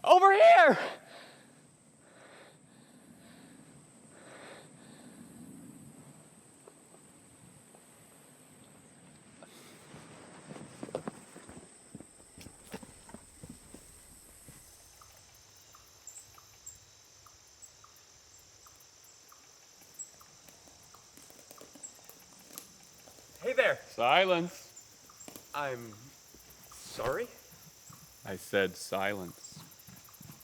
Over here! Hey there. Silence. I'm sorry? I said silence.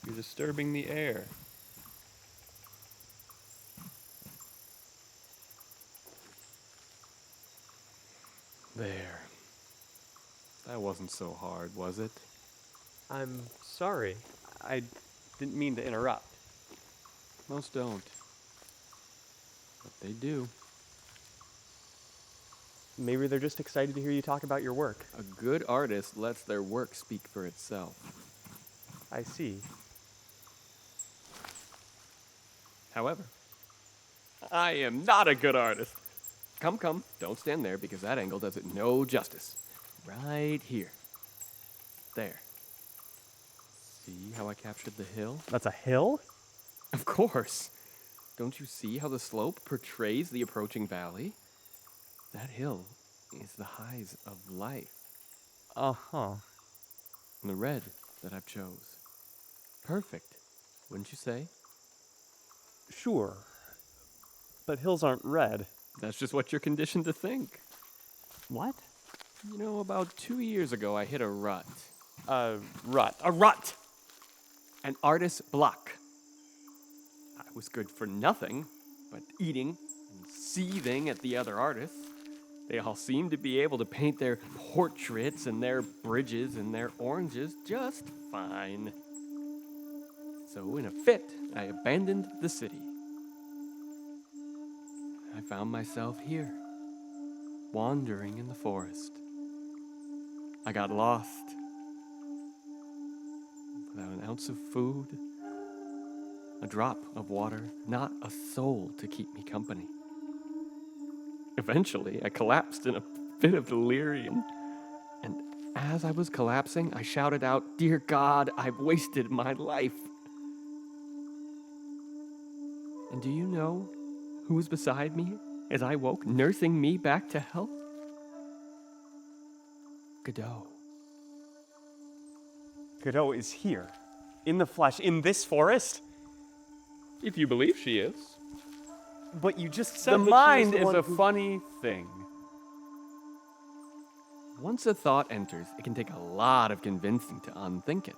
You're disturbing the air. There. That wasn't so hard, was it? I'm sorry. I didn't mean to interrupt. Most don't. But they do. Maybe they're just excited to hear you talk about your work. A good artist lets their work speak for itself. I see. However, I am not a good artist. Come, don't stand there because that angle does it no justice. Right here. There. See how I captured the hill? That's a hill? Of course. Don't you see how the slope portrays the approaching valley? That hill is the highs of life. Uh-huh. And the red that I've chose. Perfect, wouldn't you say? Sure. But hills aren't red. That's just what you're conditioned to think. What? You know, about 2 years ago, I hit a rut. Rut. A rut! An artist's block. I was good for nothing but eating and seething at the other artists. They all seemed to be able to paint their portraits and their bridges and their oranges just fine. So in a fit, I abandoned the city. I found myself here, wandering in the forest. I got lost. Without an ounce of food, a drop of water, not a soul to keep me company. Eventually, I collapsed in a fit of delirium. And as I was collapsing, I shouted out, "Dear God, I've wasted my life." And do you know who was beside me as I woke, nursing me back to health? Godot. Godot is here. In the flesh, in this forest? If you believe she is. But you just said The that mind she is was the a one who... funny thing. Once a thought enters, it can take a lot of convincing to unthink it.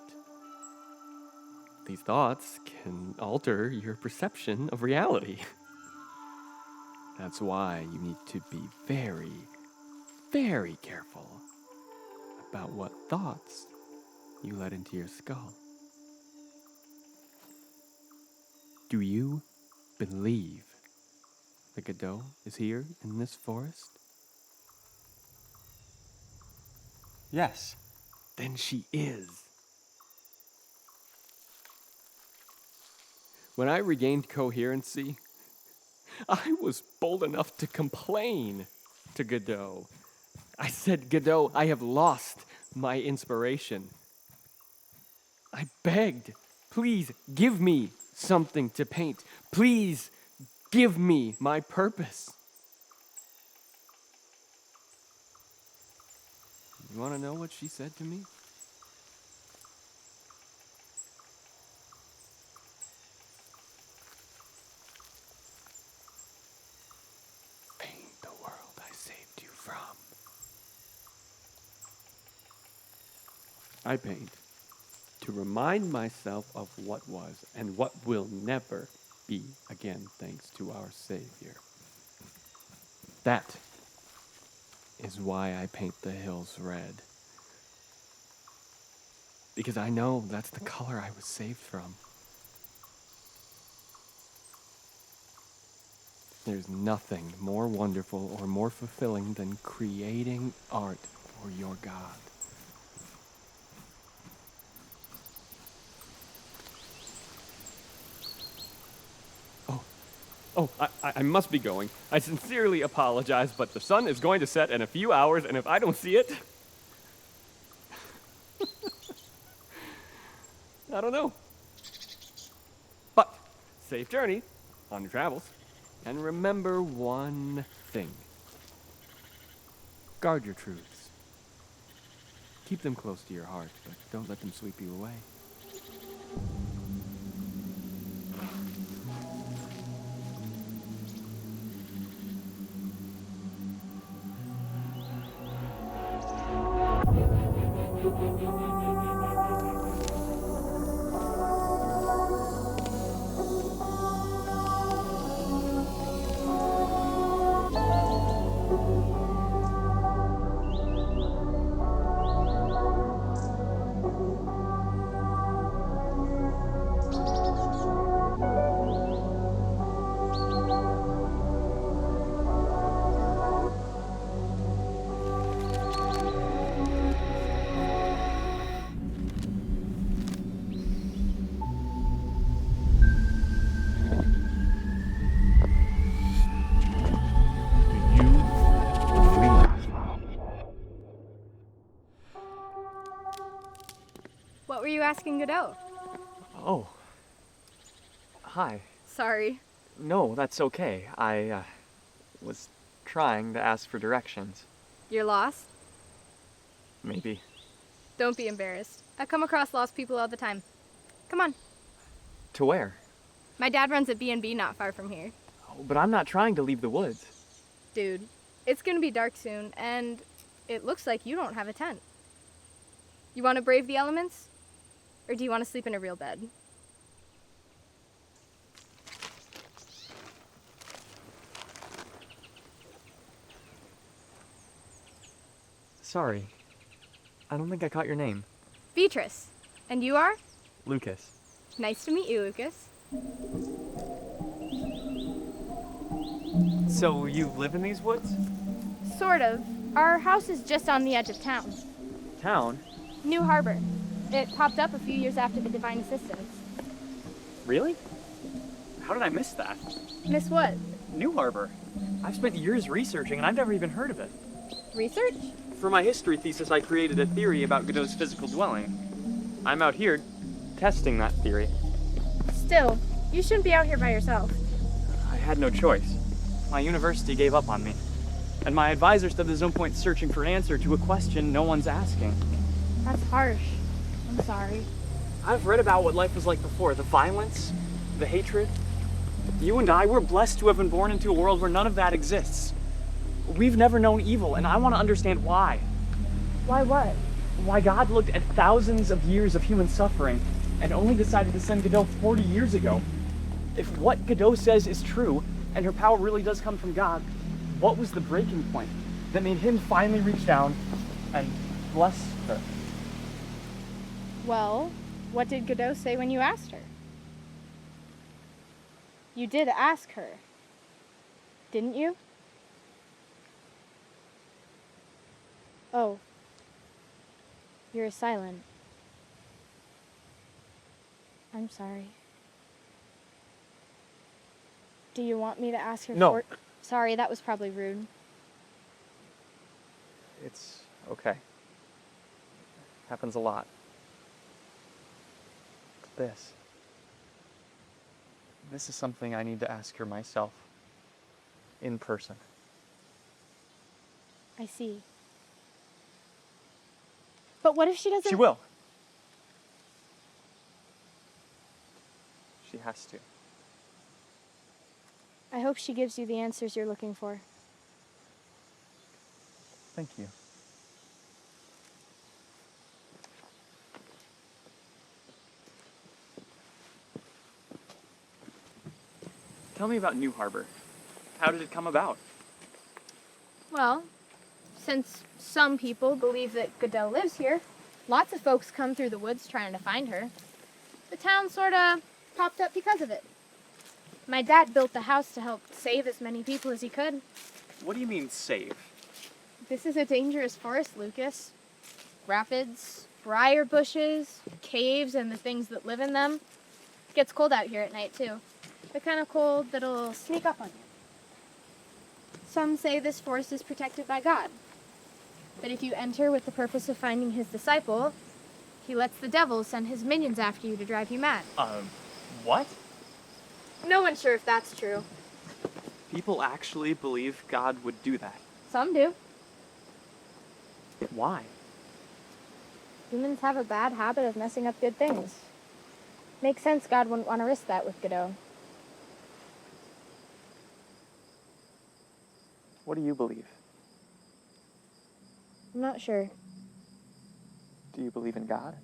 These thoughts can alter your perception of reality. That's why you need to be very, very careful about what thoughts you let into your skull. Do you believe that Godot is here in this forest? Yes. Then she is. When I regained coherency, I was bold enough to complain to Godot. I said, "Godot, I have lost my inspiration." I begged, "Please give me something to paint. Please give me my purpose." You want to know what she said to me? Paint the world I saved you from. I paint to remind myself of what was and what will never be again, thanks to our Savior. That is why I paint the hills red. Because I know that's the color I was saved from. There's nothing more wonderful or more fulfilling than creating art for your God. I must be going. I sincerely apologize, but the sun is going to set in a few hours, and if I don't see it... I don't know. But safe journey on your travels. And remember one thing. Guard your truths. Keep them close to your heart, but don't let them sweep you away. What were you asking Godot? Oh. Hi. Sorry. No, that's okay. I was trying to ask for directions. You're lost? Maybe. Don't be embarrassed. I come across lost people all the time. Come on. To where? My dad runs a B&B not far from here. Oh, but I'm not trying to leave the woods. Dude, it's gonna be dark soon, and it looks like you don't have a tent. You want to brave the elements? Or do you want to sleep in a real bed? Sorry. I don't think I caught your name. BEATRICE. And you are? Lucas. Nice to meet you, Lucas. So you live in these woods? Sort of. Our house is just on the edge of town. Town? New Harbor. It popped up a few years after the Divine Assistance. Really? How did I miss that? Miss what? New Harbor. I've spent years researching and I've never even heard of it. Research? For my history thesis, I created a theory about Godot's physical dwelling. I'm out here testing that theory. Still, you shouldn't be out here by yourself. I had no choice. My university gave up on me. And my advisor said there's no point searching for an answer to a question no one's asking. That's harsh. I'm sorry. I've read about what life was like before, the violence, the hatred. You and I, we're blessed to have been born into a world where none of that exists. We've never known evil, and I want to understand why. Why what? Why God looked at thousands of years of human suffering and only decided to send Godot 40 years ago. If what Godot says is true, and her power really does come from God, what was the breaking point that made him finally reach down and bless her? Well, what did Godot say when you asked her? You did ask her, didn't you? Oh. You're silent. I'm sorry. Do you want me to ask her No. Sorry, that was probably rude. It's okay. Happens a lot. This is something I need to ask her myself. In person. I see. But what if she doesn't? She will. She has to. I hope she gives you the answers you're looking for. Thank you. Tell me about New Harbor. How did it come about? Well, since some people believe that Godot lives here, lots of folks come through the woods trying to find her. The town sorta popped up because of it. My dad built the house to help save as many people as he could. What do you mean, save? This is a dangerous forest, Lucas. Rapids, briar bushes, caves, and the things that live in them. It gets cold out here at night, too. The kind of cold that'll sneak up on you. Some say this forest is protected by God. That if you enter with the purpose of finding his disciple, He lets the devil send his minions after you to drive you mad. What? No one's sure if that's true. People actually believe God would do that. Some do. Why? Humans have a bad habit of messing up good things. Makes sense God wouldn't want to risk that with Godot. What do you believe? I'm not sure. Do you believe in God?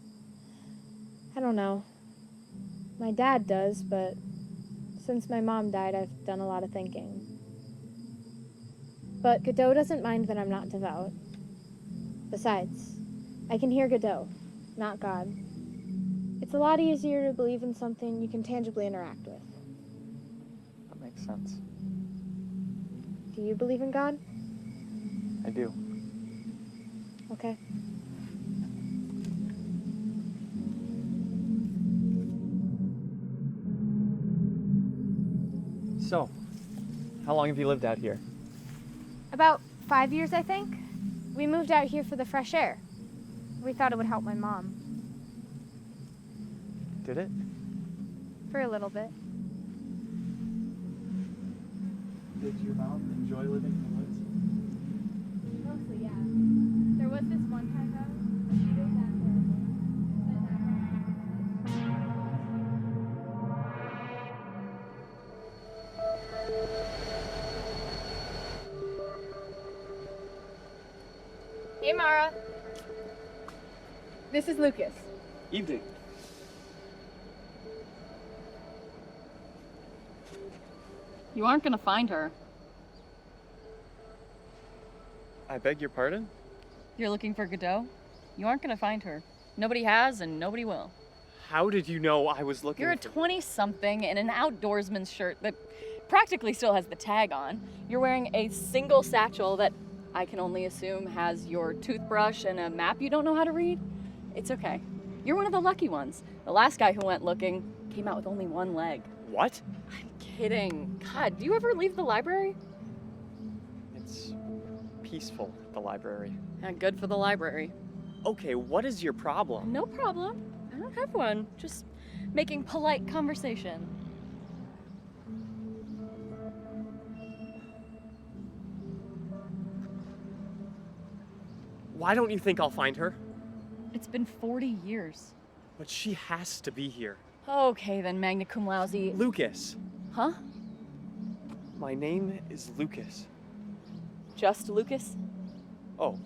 I don't know. My dad does, but since my mom died, I've done a lot of thinking. But Godot doesn't mind that I'm not devout. Besides, I can hear Godot, not God. It's a lot easier to believe in something you can tangibly interact with. That makes sense. Do you believe in God? I do. Okay. So, how long have you lived out here? About 5 years, I think. We moved out here for the fresh air. We thought it would help my mom. Did it? For a little bit. Did your mom enjoy living in the woods? Mostly, yeah. There was this one time, though, she did that Hey, Mara. This is Lucas. Evening. You aren't gonna find her. I beg your pardon? You're looking for Godot? You aren't gonna find her. Nobody has and nobody will. How did you know I was looking You're a 20-something in an outdoorsman's shirt that practically still has the tag on. You're wearing a single satchel that I can only assume has your toothbrush and a map you don't know how to read. It's okay. You're one of the lucky ones. The last guy who went looking came out with only one leg. What? I'm kidding. God, do you ever leave the library? It's peaceful at the library. Good for the library. Okay, what is your problem? No problem. I don't have one. Just making polite conversation. Why don't you think I'll find her? It's been 40 years. But she has to be here. Okay then, magna cum laude. Lucas. Huh? My name is Lucas. Just Lucas? Oh,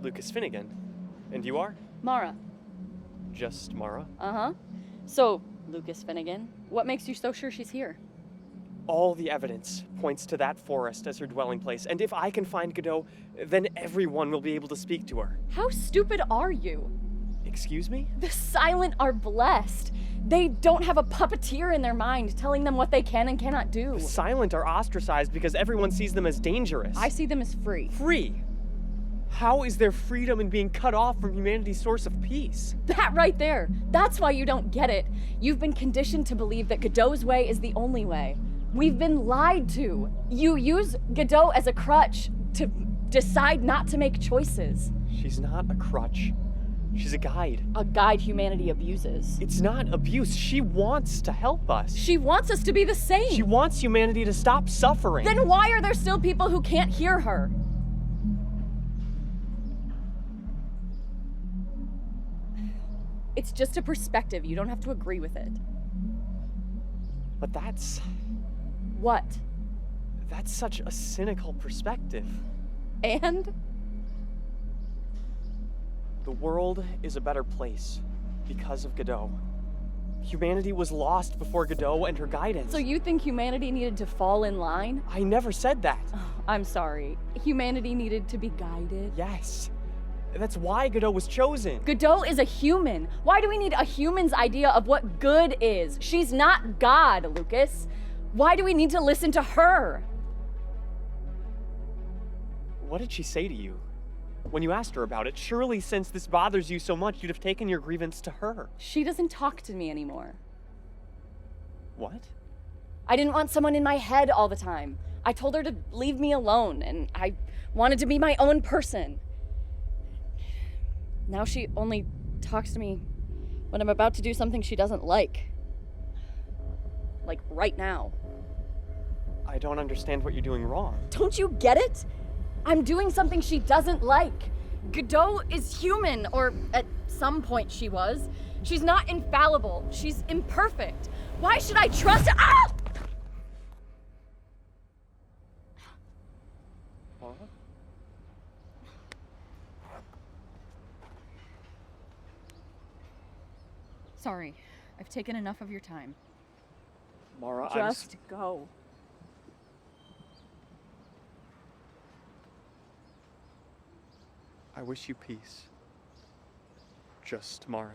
Lucas Finnigan. And you are? Mara. Just Mara? Uh-huh. So, Lucas Finnigan, what makes you so sure she's here? All the evidence points to that forest as her dwelling place, and if I can find Godot, then everyone will be able to speak to her. How stupid are you? Excuse me? The silent are blessed. They don't have a puppeteer in their mind telling them what they can and cannot do. The silent are ostracized because everyone sees them as dangerous. I see them as free. Free? How is there freedom in being cut off from humanity's source of peace? That right there. That's why you don't get it. You've been conditioned to believe that Godot's way is the only way. We've been lied to. You use Godot as a crutch to decide not to make choices. She's not a crutch. She's a guide. A guide humanity abuses. It's not abuse. She wants to help us. She wants us to be the same. She wants humanity to stop suffering. Then why are there still people who can't hear her? It's just a perspective. You don't have to agree with it. But that's What? such a cynical perspective. And? The world is a better place because of Godot. Humanity was lost before Godot and her guidance. So you think humanity needed to fall in line? I never said that. Oh, I'm sorry. Humanity needed to be guided? Yes. That's why Godot was chosen. Godot is a human. Why do we need a human's idea of what good is? She's not God, Lucas. Why do we need to listen to her? What did she say to you? When you asked her about it, surely since this bothers you so much, you'd have taken your grievance to her. She doesn't talk to me anymore. What? I didn't want someone in my head all the time. I told her to leave me alone, and I wanted to be my own person. Now she only talks to me when I'm about to do something she doesn't like. Like right now. I don't understand what you're doing wrong. Don't you get it? I'm doing something she doesn't like. Godot is human, or at some point she was. She's not infallible. She's imperfect. Why should I trust her? Ah! Mara? Sorry, I've taken enough of your time. Mara, Just go. I wish you peace. Just Mara.